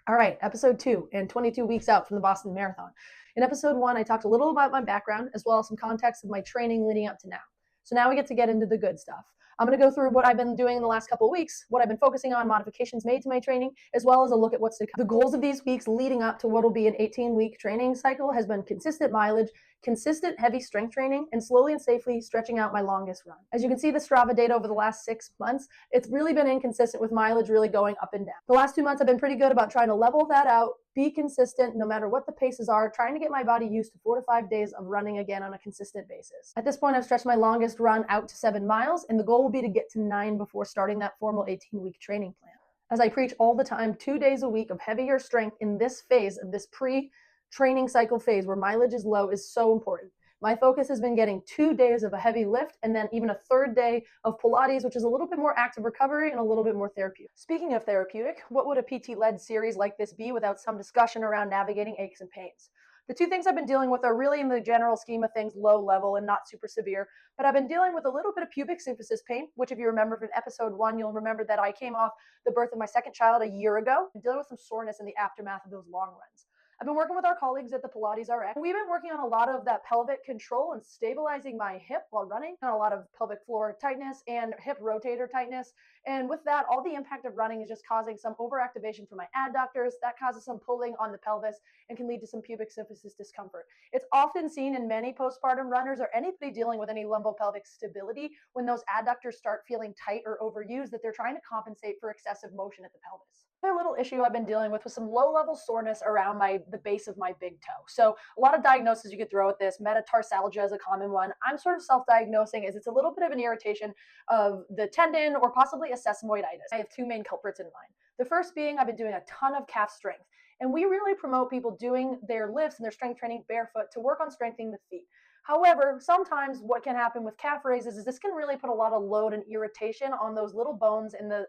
All right, episode 2 and 22 weeks out from the Boston Marathon. In episode 1, I talked a little about my background as well as some context of my training leading up to now. So now we get into the good stuff. I'm going to go through what I've been doing in the last couple of weeks, what I've been focusing on, modifications made to my training, as well as a look at what's to come. The goals of these weeks leading up to what will be an 18-week training cycle has been consistent mileage, consistent heavy strength training, and slowly and safely stretching out my longest run. As you can see the Strava data over the last 6 months, it's really been inconsistent with mileage really going up and down. The last 2 months I've been pretty good about trying to level that out, be consistent no matter what the paces are, trying to get my body used to 4 to 5 days of running again on a consistent basis. At this point, I've stretched my longest run out to 7 miles, and the goal will be to get to 9 before starting that formal 18-week training plan. As I preach all the time, 2 days a week of heavier strength in this phase of this pre-training cycle phase where mileage is low is so important. My focus has been getting 2 days of a heavy lift and then even a third day of Pilates, which is a little bit more active recovery and a little bit more therapeutic. Speaking of therapeutic, what would a PT-led series like this be without some discussion around navigating aches and pains? The two things I've been dealing with are really in the general scheme of things low level and not super severe, but I've been dealing with a little bit of pubic symphysis pain, which if you remember from episode 1, you'll remember that I came off the birth of my second child a year ago and dealing with some soreness in the aftermath of those long runs. I've been working with our colleagues at the Pilates RX. We've been working on a lot of that pelvic control and stabilizing my hip while running, on a lot of pelvic floor tightness and hip rotator tightness. And with that, all the impact of running is just causing some overactivation for my adductors. That causes some pulling on the pelvis and can lead to some pubic symphysis discomfort. It's often seen in many postpartum runners or anybody dealing with any lumbopelvic stability when those adductors start feeling tight or overused, that they're trying to compensate for excessive motion at the pelvis. Another little issue I've been dealing with was some low-level soreness around the base of my big toe. So a lot of diagnoses you could throw at this. Metatarsalgia is a common one. I'm sort of self-diagnosing as it's a little bit of an irritation of the tendon or possibly a sesamoiditis. I have two main culprits in mind. The first being I've been doing a ton of calf strength. And we really promote people doing their lifts and their strength training barefoot to work on strengthening the feet. However, sometimes what can happen with calf raises is this can really put a lot of load and irritation on those little bones in the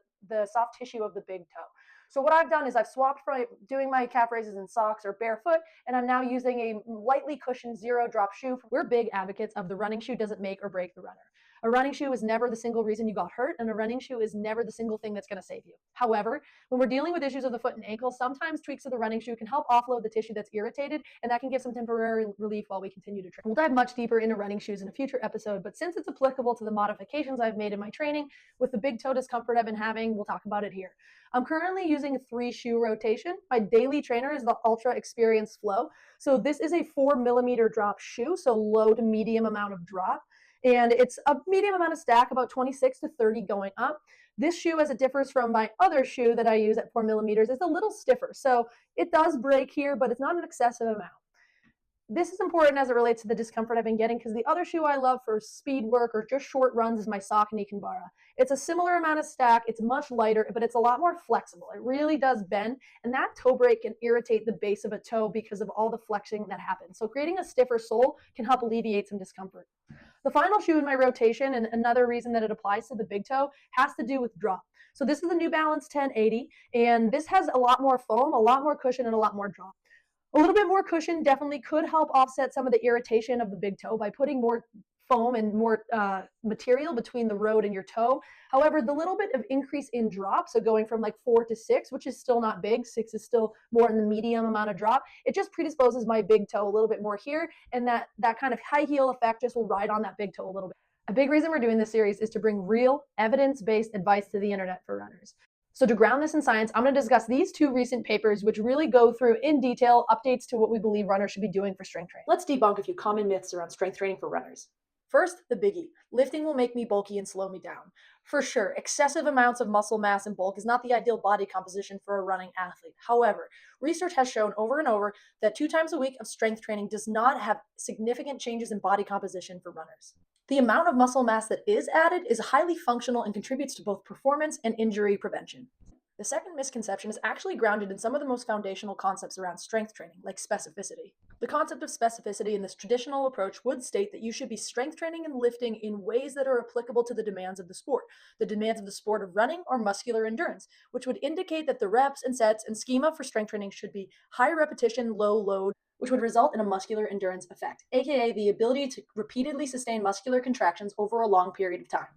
soft tissue of the big toe. So what I've done is I've swapped from doing my calf raises in socks or barefoot, and I'm now using a lightly cushioned zero drop shoe. We're big advocates of the running shoe doesn't make or break the runner. A running shoe is never the single reason you got hurt, and a running shoe is never the single thing that's going to save you. However, when we're dealing with issues of the foot and ankle, sometimes tweaks of the running shoe can help offload the tissue that's irritated, and that can give some temporary relief while we continue to train. We'll dive much deeper into running shoes in a future episode, but since it's applicable to the modifications I've made in my training with the big toe discomfort I've been having, we'll talk about it here. I'm currently using a 3-shoe rotation. My daily trainer is the Ultra Experience Flow. So this is a 4mm drop shoe, so low to medium amount of drop. And it's a medium amount of stack, about 26 to 30 going up. This shoe, as it differs from my other shoe that I use at 4mm, is a little stiffer. So it does break here, but it's not an excessive amount. This is important as it relates to the discomfort I've been getting because the other shoe I love for speed work or just short runs is my Saucony Kinvara. It's a similar amount of stack, it's much lighter, but it's a lot more flexible. It really does bend, and that toe break can irritate the base of a toe because of all the flexing that happens. So creating a stiffer sole can help alleviate some discomfort. The final shoe in my rotation, and another reason that it applies to the big toe, has to do with drop. So this is the New Balance 1080, and this has a lot more foam, a lot more cushion, and a lot more drop. A little bit more cushion definitely could help offset some of the irritation of the big toe by putting more foam and more material between the road and your toe. However, the little bit of increase in drop, so going from like 4 to 6, which is still not big, 6 is still more in the medium amount of drop, it just predisposes my big toe a little bit more here, and that kind of high heel effect just will ride on that big toe a little bit. A big reason we're doing this series is to bring real, evidence-based advice to the internet for runners. So to ground this in science, I'm going to discuss these 2 recent papers which really go through in detail updates to what we believe runners should be doing for strength training. Let's debunk a few common myths around strength training for runners. First, the biggie. Lifting will make me bulky and slow me down. For sure, excessive amounts of muscle mass and bulk is not the ideal body composition for a running athlete. However, research has shown over and over that 2 times a week of strength training does not have significant changes in body composition for runners. The amount of muscle mass that is added is highly functional and contributes to both performance and injury prevention. The second misconception is actually grounded in some of the most foundational concepts around strength training, like specificity. The concept of specificity in this traditional approach would state that you should be strength training and lifting in ways that are applicable to the demands of the sport of running or muscular endurance, which would indicate that the reps and sets and schema for strength training should be high repetition, low load, which would result in a muscular endurance effect, aka the ability to repeatedly sustain muscular contractions over a long period of time.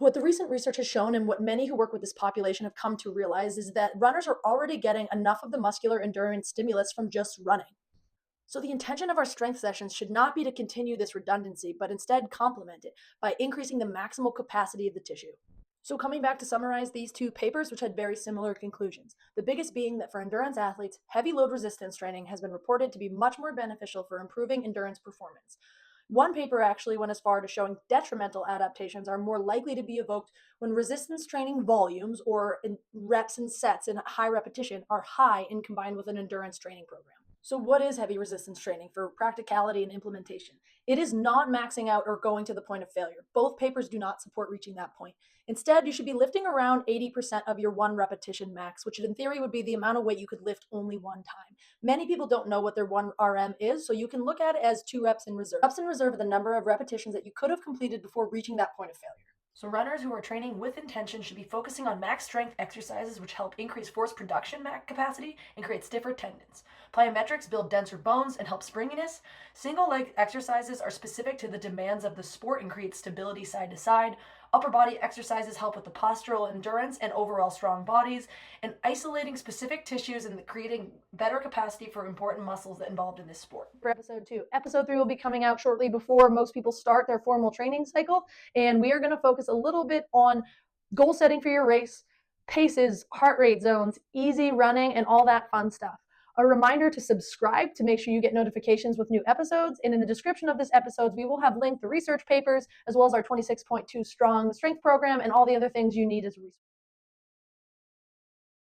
What the recent research has shown, and what many who work with this population have come to realize, is that runners are already getting enough of the muscular endurance stimulus from just running. So the intention of our strength sessions should not be to continue this redundancy, but instead complement it by increasing the maximal capacity of the tissue. So coming back to summarize these two papers, which had very similar conclusions, the biggest being that for endurance athletes, heavy load resistance training has been reported to be much more beneficial for improving endurance performance. One paper actually went as far to showing detrimental adaptations are more likely to be evoked when resistance training volumes, or in reps and sets in high repetition, are high and combined with an endurance training program. So what is heavy resistance training for practicality and implementation? It is not maxing out or going to the point of failure. Both papers do not support reaching that point. Instead, you should be lifting around 80% of your one repetition max, which in theory would be the amount of weight you could lift only one time. Many people don't know what their 1 RM is, so you can look at it as 2 reps in reserve. Reps in reserve are the number of repetitions that you could have completed before reaching that point of failure. So runners who are training with intention should be focusing on max strength exercises, which help increase force production capacity and create stiffer tendons. Plyometrics build denser bones and help springiness. Single leg exercises are specific to the demands of the sport and create stability side to side. Upper body exercises help with the postural endurance and overall strong bodies, and isolating specific tissues and creating better capacity for important muscles involved in this sport. For episode 2. Episode 3 will be coming out shortly before most people start their formal training cycle, and we are going to focus a little bit on goal setting for your race, paces, heart rate zones, easy running, and all that fun stuff. A reminder to subscribe to make sure you get notifications with new episodes. And in the description of this episode, we will have linked the research papers as well as our 26.2 strong strength program and all the other things you need as research.